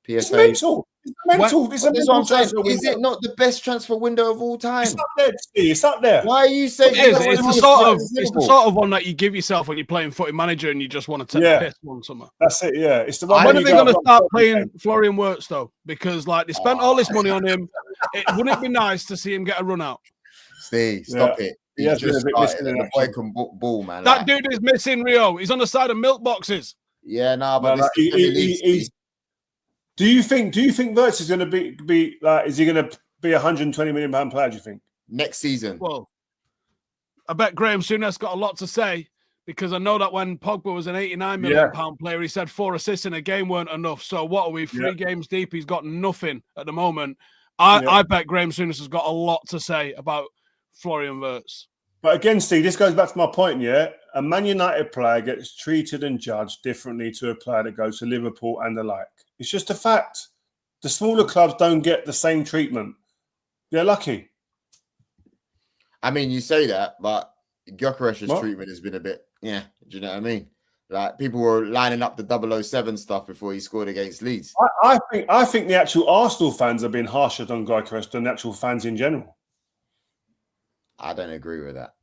It's mental. It's mental. That's what I'm saying. Is it not the best transfer window of all time? It's up there. It's up there. Why are you saying it's the sort of one that you give yourself when you're playing Footy Manager and you just want to take a piss one summer. That's it. Yeah, it's the one. When are they going to start playing Florian Wirtz though? Because they spent all this money on him. Wouldn't it be nice to see him get a run out? Steve, stop it. He's just started and the boy can ball, man. That dude is missing, Rio. He's on the side of milk boxes. Yeah, but do you think Wirtz is going to be like? Is he going to be £120 million player? Do you think next season? Well, I bet Graham Souness got a lot to say because I know that when Pogba was an £89 million player, he said 4 assists in a game weren't enough. So what are we? 3 games deep, he's got nothing at the moment. I bet Graham Souness has got a lot to say about Florian Wirtz. But again, Steve, this goes back to my point. Yeah, a Man United player gets treated and judged differently to a player that goes to Liverpool and the like. It's just a fact. The smaller clubs don't get the same treatment. They're lucky. I mean, you say that, but Gyökeres's treatment has been a bit, do you know what I mean? Like, people were lining up the 007 stuff before he scored against Leeds. I think the actual Arsenal fans have been harsher on Gyökeres than the actual fans in general. I don't agree with that.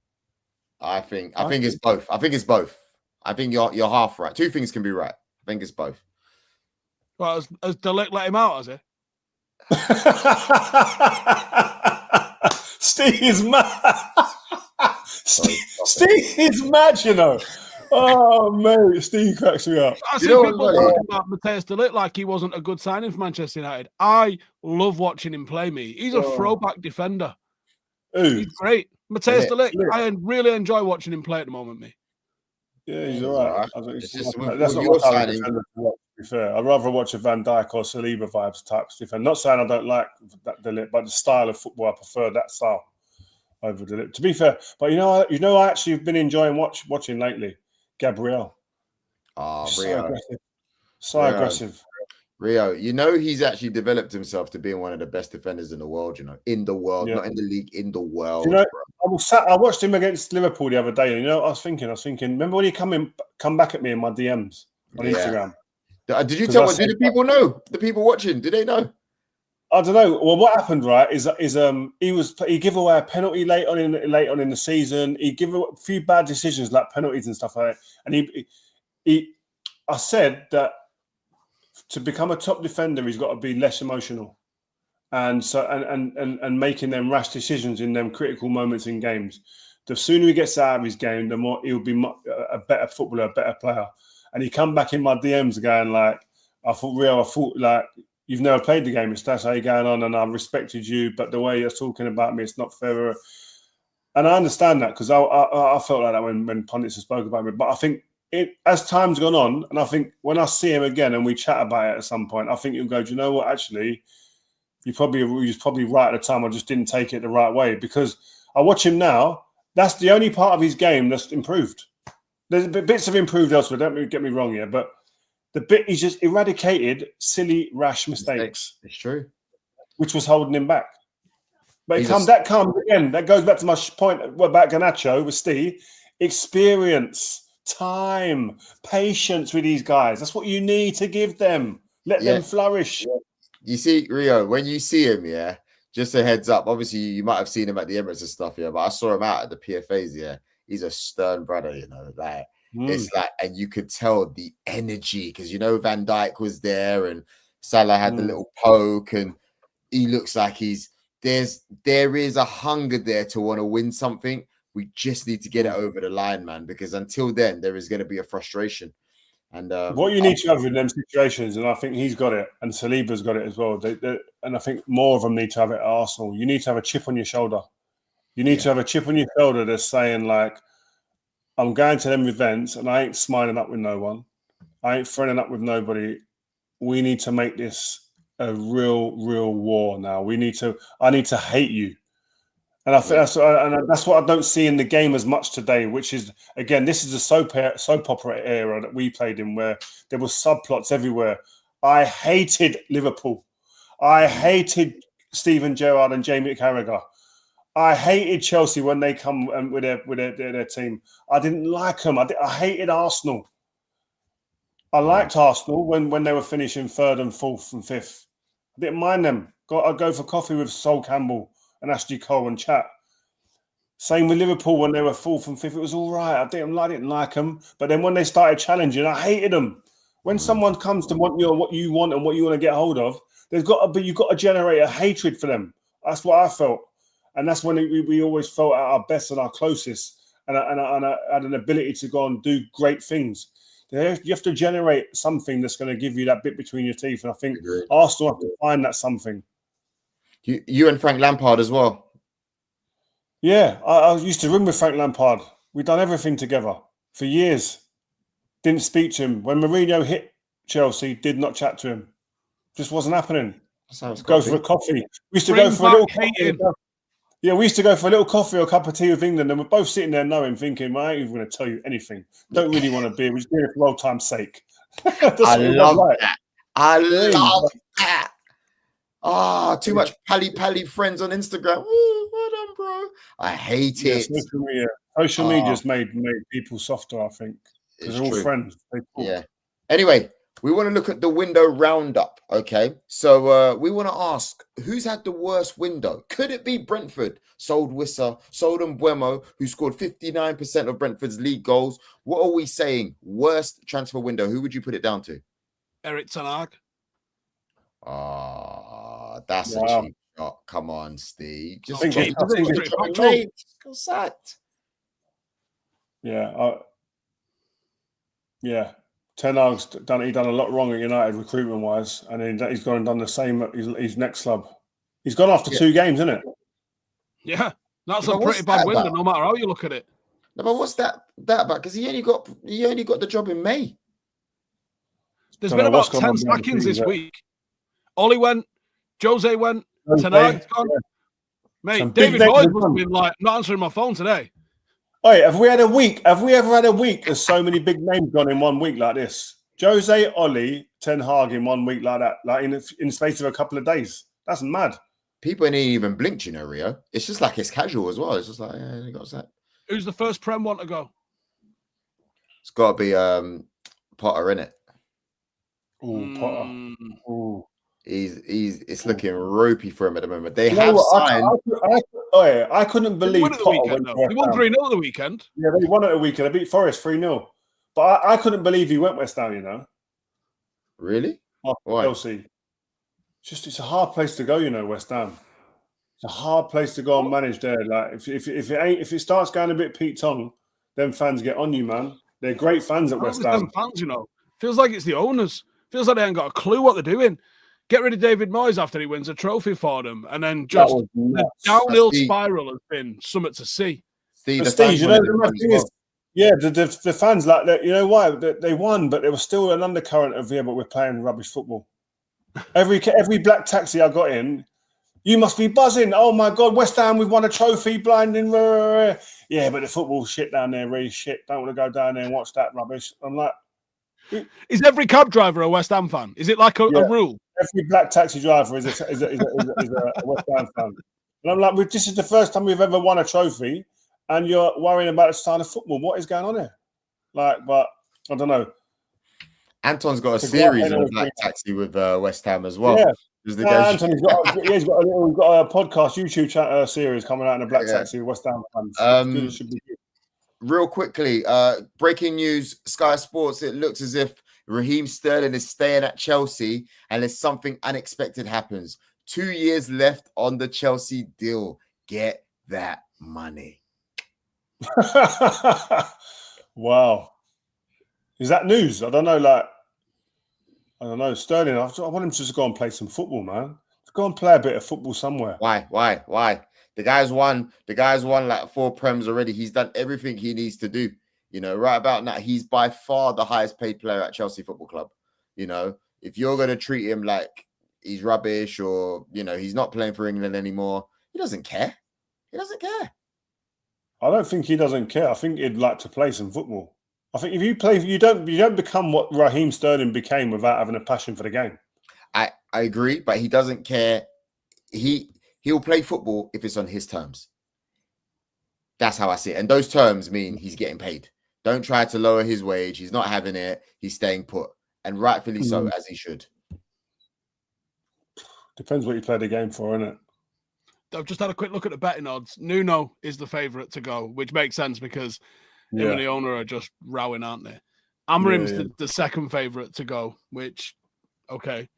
I think it's both. I think you're half right. 2 things can be right. I think it's both. Well, has Dijk let him out, has he? Steve is mad. Steve is mad, you know. Oh, mate, Steve cracks me up. I see people talking about Matthijs de Ligt like he wasn't a good signing for Manchester United. I love watching him play me. He's a throwback defender. He's great. Matthijs de Ligt. I really enjoy watching him play at the moment, me. Yeah, he's all right. That's not your signing. To be fair, I'd rather watch a Van Dijk or Saliba vibes type stuff. I'm not saying I don't like that de Ligt, but the style of football, I prefer that style over de Ligt. To be fair, but I actually have been enjoying watching lately. Gabriel. Oh, Rio. So aggressive. Rio, he's actually developed himself to being one of the best defenders in the world, in the world, not in the league, in the world. I watched him against Liverpool the other day, and I was thinking, remember when he come back at me in my DMs on Instagram? Did you tell? Did the people know? The people watching, did they know? I don't know. Well, what happened, right, is he gave away a penalty late on in the season. He gave a few bad decisions like penalties and stuff like that. And I said that to become a top defender, he's got to be less emotional, and and making them rash decisions in them critical moments in games. The sooner he gets out of his game, the more he'll be a better footballer, a better player. And he come back in my DMs going like, I thought like, you've never played the game. That's how you're going on, and I respected you, but the way you're talking about me, it's not fair. And I understand that because I felt like that when pundits spoke about me. But I think as time's gone on, and I think when I see him again and we chat about it at some point, I think he'll go, do you know what? Actually, he was probably right at the time. I just didn't take it the right way because I watch him now. That's the only part of his game that's improved. There's bits have improved elsewhere. Don't get me wrong here, but the bit he's just eradicated silly, rash mistakes. It's true. Which was holding him back. But that comes again. That goes back to my point about Garnacho with Steve. Experience, time, patience with these guys. That's what you need to give them. Let them flourish. You see, Rio, when you see him, just a heads up. Obviously, you might have seen him at the Emirates and stuff, but I saw him out at the PFAs, he's a stern brother, you know, like it's like, and you could tell the energy because you know Van Dijk was there and Salah had the little poke, and he looks like there is a hunger there to want to win something. We just need to get it over the line, man, because until then there is going to be a frustration. And what you need to have in them situations, and I think he's got it, and Saliba's got it as well. And I think more of them need to have it at Arsenal. You need to have a chip on your shoulder. You need to have a chip on your shoulder that's saying, like, I'm going to them events and I ain't smiling up with no one. I ain't friending up with nobody. We need to make this a real war now. I need to hate you. And I think that's what I don't see in the game as much today, which is, again, this is a soap opera era that we played in where there were subplots everywhere. I hated Liverpool. I hated Steven Gerrard and Jamie Carragher. I hated Chelsea when they come with their team. I didn't like them. I hated Arsenal. I liked Arsenal when they were finishing 3rd and 4th and 5th. I didn't mind them. I'd go for coffee with Sol Campbell and Ashley Cole and chat. Same with Liverpool when they were 4th and 5th. It was all right. I didn't like them. But then when they started challenging, I hated them. When someone comes to want what you want and what you want to get hold of, you've got to generate a hatred for them. That's what I felt. And that's when we always felt at our best and our closest, and I had an ability to go and do great things. You have to generate something that's going to give you that bit between your teeth. And I think Arsenal have to find that something. You and Frank Lampard as well. Yeah, I used to room with Frank Lampard. We'd done everything together for years. Didn't speak to him. When Mourinho hit Chelsea, did not chat to him. Just wasn't happening. Go for a coffee. We used to go for a little coffee. Yeah, we used to go for a little coffee or a cup of tea with England, and we're both sitting there thinking, well, I ain't even going to tell you anything. Don't really want to be. We're just doing it for old time's sake. I love that. I love that. Too much pally friends on Instagram. Ooh, well done, bro. I hate it. Social media just made people softer, I think. Because they're all friends. Yeah. Anyway, we want to look at the window roundup, okay? So we want to ask, who's had the worst window? Could it be Brentford? Sold Wissa, sold Mbeumo, who scored 59% of Brentford's league goals. What are we saying? Worst transfer window. Who would you put it down to? Erik ten Hag. That's a cheap shot. Come on, Steve. Just cheap. Got sacked. Yeah. Ten Hag's done a lot wrong at United recruitment wise, and then he's gone and done the same at his next club. He's gone after 2 games, isn't it? Yeah, that's a pretty bad window, no matter how you look at it. No, but what's that about? Because he only got the job in May. There's been about 10 sackings this week. Ollie went, Jose went, Ten Hag's gone. Mate, David Moyes must have been like not answering my phone today. Hey, have we ever had a week there's so many big names gone in 1 week like this? Jose, Ollie, Ten Hag in 1 week like that, like in the space of a couple of days. That's mad. People ain't even blinked, you know, Rio. It's just like it's casual as well. It's just like, yeah, he got that. Who's the first Prem one to go? It's got to be Potter, innit? Oh, Potter. Oh. It's looking ropey for him at the moment. They have signed. I couldn't believe Potter went. They won 3-0 at the weekend. Yeah, they won at the weekend. They beat Forest 3-0. But I couldn't believe he went West Ham, you know. Really? Why? Chelsea. It's a hard place to go, you know, West Ham. It's a hard place to go and manage there. Like if it starts going a bit Pete Tong, then fans get on you, man. They're great fans at West Ham. Fans, you know. Feels like it's the owners. Feels like they ain't got a clue what they're doing. Get rid of David Moyes after he wins a trophy for them, and then just the downhill spiral has been something to see. Steve, you know, the thing is, the fans like that. You know why they won, but there was still an undercurrent of but we're playing rubbish football. Every black taxi I got in, you must be buzzing. Oh my God, West Ham, we've won a trophy, blinding. Yeah, but the football's shit down there, really shit. Don't want to go down there and watch that rubbish. I'm like, is every cab driver a West Ham fan? Is it like a rule? Every black taxi driver is a West Ham fan. And I'm like, this is the first time we've ever won a trophy, and you're worrying about the start of football. What is going on here? Like, but I don't know. Anton's got a series on Black Taxi with West Ham as well. Yeah, Anthony's got a podcast, YouTube series coming out in a Black Taxi with West Ham fans. It should be good. real quickly, breaking news, Sky Sports, it looks as if Raheem Sterling is staying at Chelsea unless something unexpected happens. 2 years left on the Chelsea deal. Get that money. Wow. Is that news? I don't know. I don't know. Sterling, I want him to just go and play some football, man. Go and play a bit of football somewhere. Why? The guy's won like 4 Prems already. He's done everything he needs to do. Right about now, he's by far the highest paid player at Chelsea Football Club. If you're going to treat him like he's rubbish or, he's not playing for England anymore, he doesn't care. He doesn't care. I don't think he doesn't care. I think he'd like to play some football. I think if you play, you don't become what Raheem Sterling became without having a passion for the game. I agree, but he doesn't care. He'll play football if it's on his terms. That's how I see it. And those terms mean he's getting paid. Don't try to lower his wage. He's not having it. He's staying put. And rightfully so, as he should. Depends what you play the game for, innit? I've just had a quick look at the betting odds. Nuno is the favourite to go, which makes sense because him and the owner are just rowing, aren't they? Amorim's the second favourite to go, which, okay.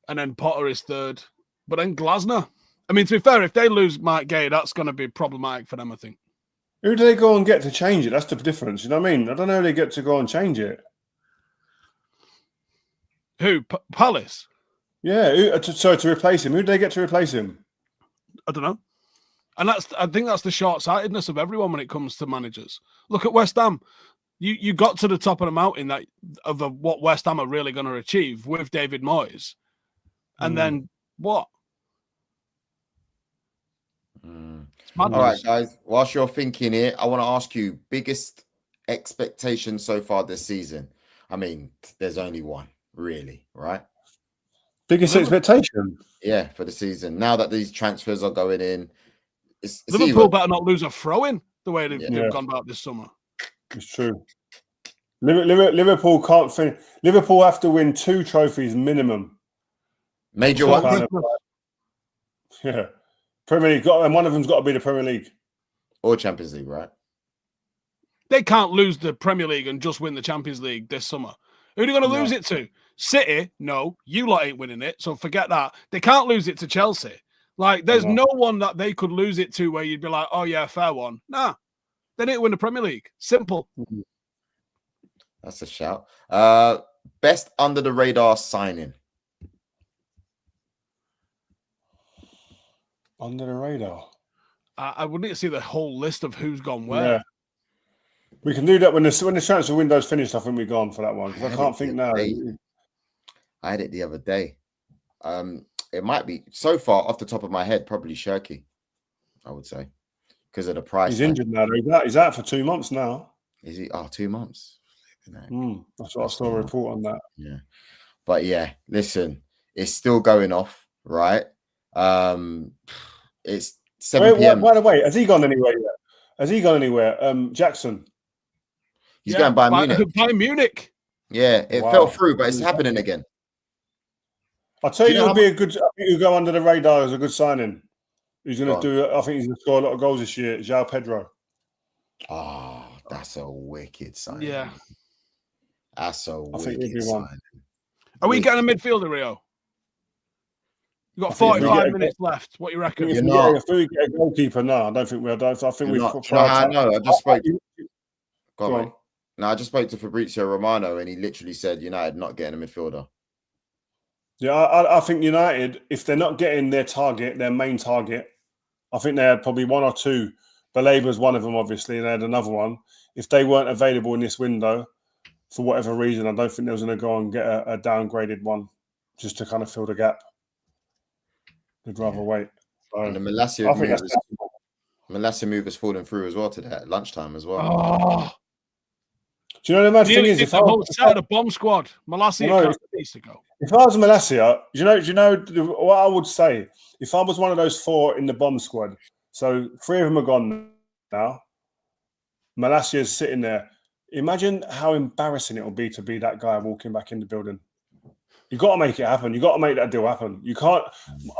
And then Potter is third. But then Glasner. I mean, to be fair, if they lose Mike Gay, that's going to be problematic for them, I think. Who do they go and get to change it? That's the difference. You know what I mean? I don't know who they get to go and change it. Who? Palace? Yeah. To replace him. Who do they get to replace him? I don't know. And I think that's the short-sightedness of everyone when it comes to managers. Look at West Ham. You got to the top of the mountain of what West Ham are really going to achieve with David Moyes. And then what? All right, guys. Whilst you're thinking it, I want to ask you, biggest expectation so far this season? I mean, there's only one, really, right? Biggest expectation? Yeah, for the season. Now that these transfers are going in, it's Liverpool better not lose a throw-in the way they've gone about this summer. It's true. Liverpool can't finish. Liverpool have to win 2 trophies minimum. Major ones? Yeah. Premier League, and one of them's got to be the Premier League. Or Champions League, right? They can't lose the Premier League and just win the Champions League this summer. Who are they going to lose it to? City? No, you lot ain't winning it, so forget that. They can't lose it to Chelsea. Like, there's no one that they could lose it to where you'd be like, oh, yeah, fair one. Nah, they need to win the Premier League. Simple. That's a shout. Best under-the-radar signing? Under the radar. I would need to see the whole list of who's gone where. Yeah. We can do that when the transfer window's finished. I think we're gone for that one because I can't think now. I had it the other day. It might be so far off the top of my head, probably Shaky, I would say, because of the price. He's injured now. He's out for 2 months now. Is he? Oh, 2 months. That's what I saw a report on that. Yeah, but yeah, listen, it's still going off, right? It's 7 p.m. By the way, has he gone anywhere yet? Has he gone anywhere? Jackson. He's going by Munich. By Munich. Yeah, it fell through, but it's happening again. I'll tell you, it'll be a good. I think he'll go under the radar as a good signing. He's going to do. I think he's going to score a lot of goals this year. João Pedro. Oh, that's a wicked signing. Yeah, that's a wicked signing. Are we getting a midfielder, Rio? You've got 45 minutes left. What do you reckon? If we get a goalkeeper, no, I don't think we are. I think we've. I just spoke. Go on. No, I just spoke to Fabrizio Romano, and he literally said United not getting a midfielder. Yeah, I think United, if they're not getting their target, their main target, I think they had probably 1 or 2. Balaba's one of them, obviously, and they had another one. If they weren't available in this window, for whatever reason, I don't think they was going to go and get a downgraded one just to kind of fill the gap. They'd rather wait. So, and the Malacia move has fallen through as well today at lunchtime as well. Oh. Do you know the mad thing is? If the whole set of the bomb squad, Malacia needs to go. If I was Malacia, do you know what I would say? If I was one of those 4 in the bomb squad, so 3 of them are gone now. Malacia's sitting there. Imagine how embarrassing it will be to be that guy walking back in the building. You got to make it happen. You got to make that deal happen. You can't.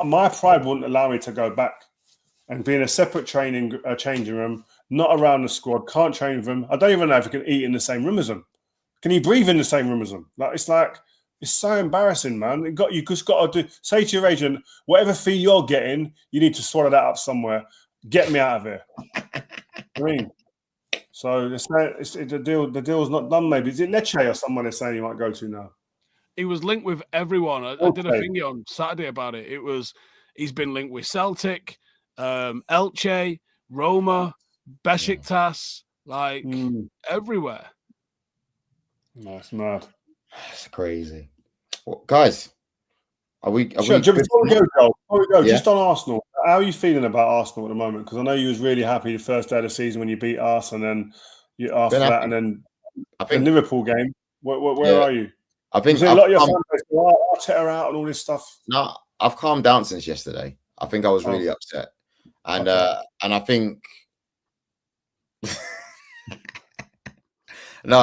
My pride wouldn't allow me to go back and be in a separate changing room not around the squad, can't train with them. I don't even know if he can eat in the same room as them. Can he breathe in the same room as them? It's so embarrassing, man. You just got to say to your agent, whatever fee you're getting, you need to swallow that up somewhere. Get me out of here. I mean, so the deal's not done. Maybe is it Lecce or someone is saying he might go to now? He was linked with everyone. I did a thingy on Saturday about it. He's been linked with Celtic, Elche, Roma, Besiktas, everywhere. That's mad. That's crazy. Well, guys, are we before we go, just on Arsenal, how are you feeling about Arsenal at the moment? Because I know you was really happy the first day of the season when you beat us, and then after that, and then the Liverpool game. Where are you? I think a lot of your fans go, Arteta out and all this stuff. No, I've calmed down since yesterday. I think I was really upset, and I think no,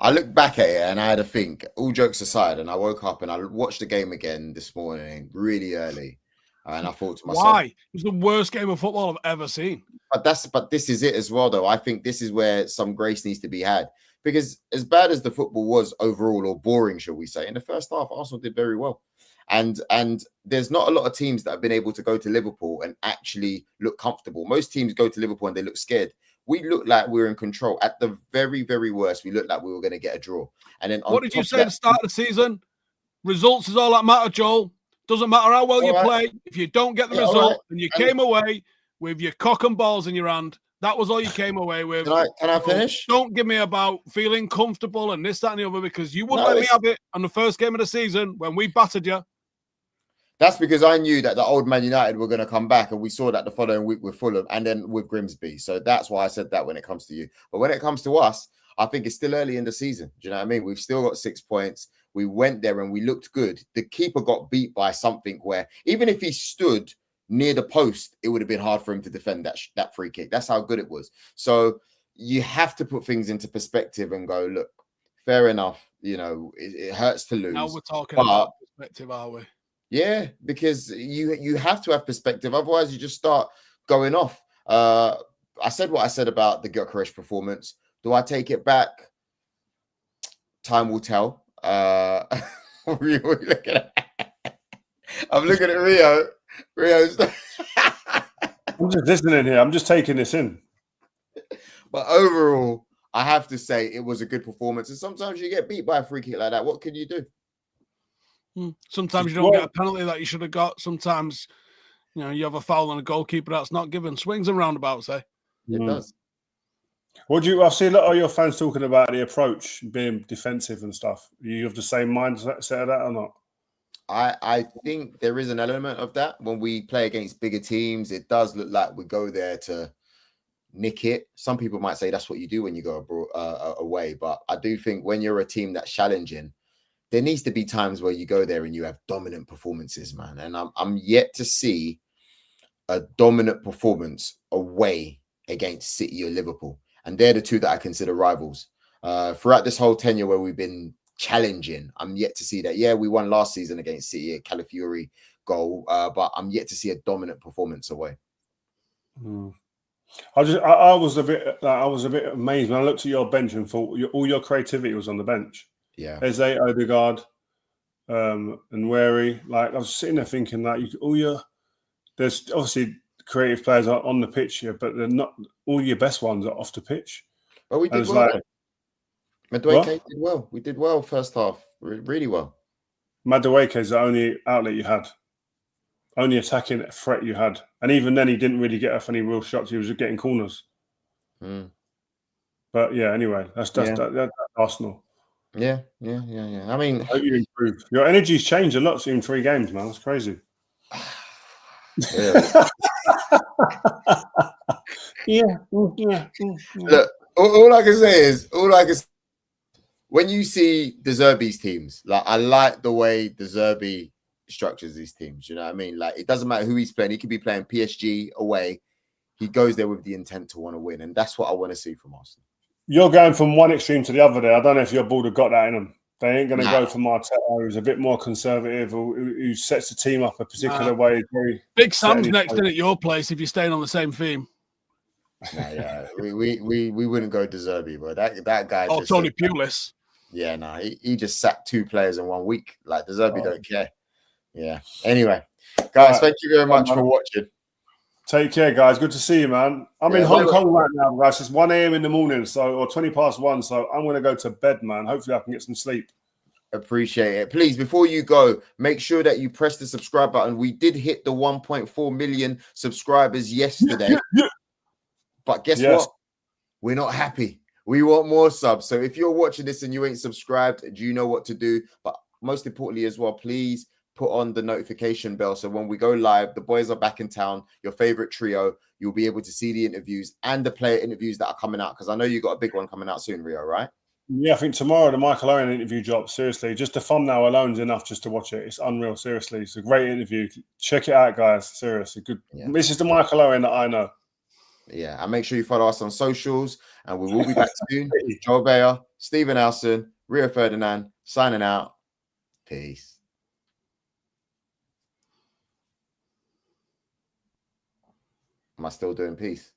I look back at it and I had to think. All jokes aside, and I woke up and I watched the game again this morning really early, and I thought to myself, "Why? It was the worst game of football I've ever seen." But this is it as well, though. I think this is where some grace needs to be had, because as bad as the football was overall, or boring, shall we say, in the first half, Arsenal did very well. And there's not a lot of teams that have been able to go to Liverpool and actually look comfortable. Most teams go to Liverpool and they look scared. We look like we're in control. At the very, very worst, we looked like we were going to get a draw. And then what did you say at the start of the season? Results is all that matter, Joel. Doesn't matter how well you play. If you don't get the result and you came away with your cock and balls in your hand, that was all you came away with. Can I finish? Don't give me about feeling comfortable and this, that, and the other, because you wouldn't let me have it on the first game of the season when we battered you. That's because I knew that the old Man United were going to come back, and we saw that the following week with Fulham and then with Grimsby. So that's why I said that when it comes to you. But when it comes to us, I think it's still early in the season. Do you know what I mean? We've still got 6 points. We went there and we looked good. The keeper got beat by something where even if he stood near the post, it would have been hard for him to defend that free kick. That's how good it was. So you have to put things into perspective and go, look, fair enough. You know, it hurts to lose. Now we're talking about perspective, are we? Yeah, because you have to have perspective. Otherwise, you just start going off. I said what I said about the Gyökeres performance. Do I take it back? Time will tell. I'm looking at Rio. Rio's. I'm just listening here. I'm just taking this in. But overall, I have to say it was a good performance. And sometimes you get beat by a free kick like that. What can you do? Sometimes you don't get a penalty that you should have got. Sometimes, you have a foul on a goalkeeper that's not given. Swings and roundabouts, eh? It does. I see a lot of your fans talking about the approach being defensive and stuff. You have the same mindset of that or not? I think there is an element of that. When we play against bigger teams, it does look like we go there to nick it. Some people might say that's what you do when you go away. But I do think when you're a team that's challenging, there needs to be times where you go there and you have dominant performances, man. And I'm yet to see a dominant performance away against City or Liverpool. And they're the two that I consider rivals. Throughout this whole tenure where we've been challenging, I'm yet to see that. Yeah, we won last season against City, a Calafiori goal, but I'm yet to see a dominant performance away. I was a bit amazed when I looked at your bench and thought all your creativity was on the bench. Yeah, Eze, Odegaard, and Wary. Like I was sitting there thinking that there's obviously creative players on the pitch here, but they're not all your best ones are off the pitch. But we did well. Madueke did well. We did well first half, really well. Madueke is the only outlet you had, only attacking threat you had, and even then he didn't really get off any real shots. He was just getting corners. But yeah, anyway, that's Arsenal. Yeah. I mean, I hope you improve. Your energy's changed a lot in 3 games, man. That's crazy. Yeah. Look, all I can say is, when you see De Zerbi's teams, like I like the way De Zerbi structures these teams. You know what I mean? Like it doesn't matter who he's playing. He could be playing PSG away. He goes there with the intent to want to win, and that's what I want to see from Arsenal. You're going from one extreme to the other there. I don't know if your board have got that in them. They ain't going to go for Arteta, who's a bit more conservative, who sets the team up a particular way. Big Sam's next in at your place if you're staying on the same theme. Nah, yeah, we wouldn't go De Zerbi, but that guy. Oh, just Tony Pulis. Yeah, nah, he just sacked 2 players in 1 week. Like De Zerbi don't care. Yeah. Anyway, guys, thank you very much for watching. Take care, guys. Good to see you, man. I'm in Hong Kong right now, guys. It's 1 a.m. in the morning, or 20 past 1. So I'm going to go to bed, man. Hopefully, I can get some sleep. Appreciate it. Please, before you go, make sure that you press the subscribe button. We did hit the 1.4 million subscribers yesterday. But guess what? We're not happy. We want more subs. So if you're watching this and you ain't subscribed, do you know what to do? But most importantly as well, please put on the notification bell. So when we go live, the boys are back in town, your favorite trio, you'll be able to see the interviews and the player interviews that are coming out. Because I know you got a big one coming out soon, Rio, right? Yeah, I think tomorrow the Michael Owen interview drops. Seriously, just the thumbnail alone is enough just to watch it. It's unreal. Seriously, it's a great interview. Check it out, guys. Seriously, good. Yeah. This is the Michael Owen that I know. Yeah, and make sure you follow us on socials, and we will be back soon. Joel Beya, Stephen Howson, Rio Ferdinand, signing out. Peace. Am I still doing peace?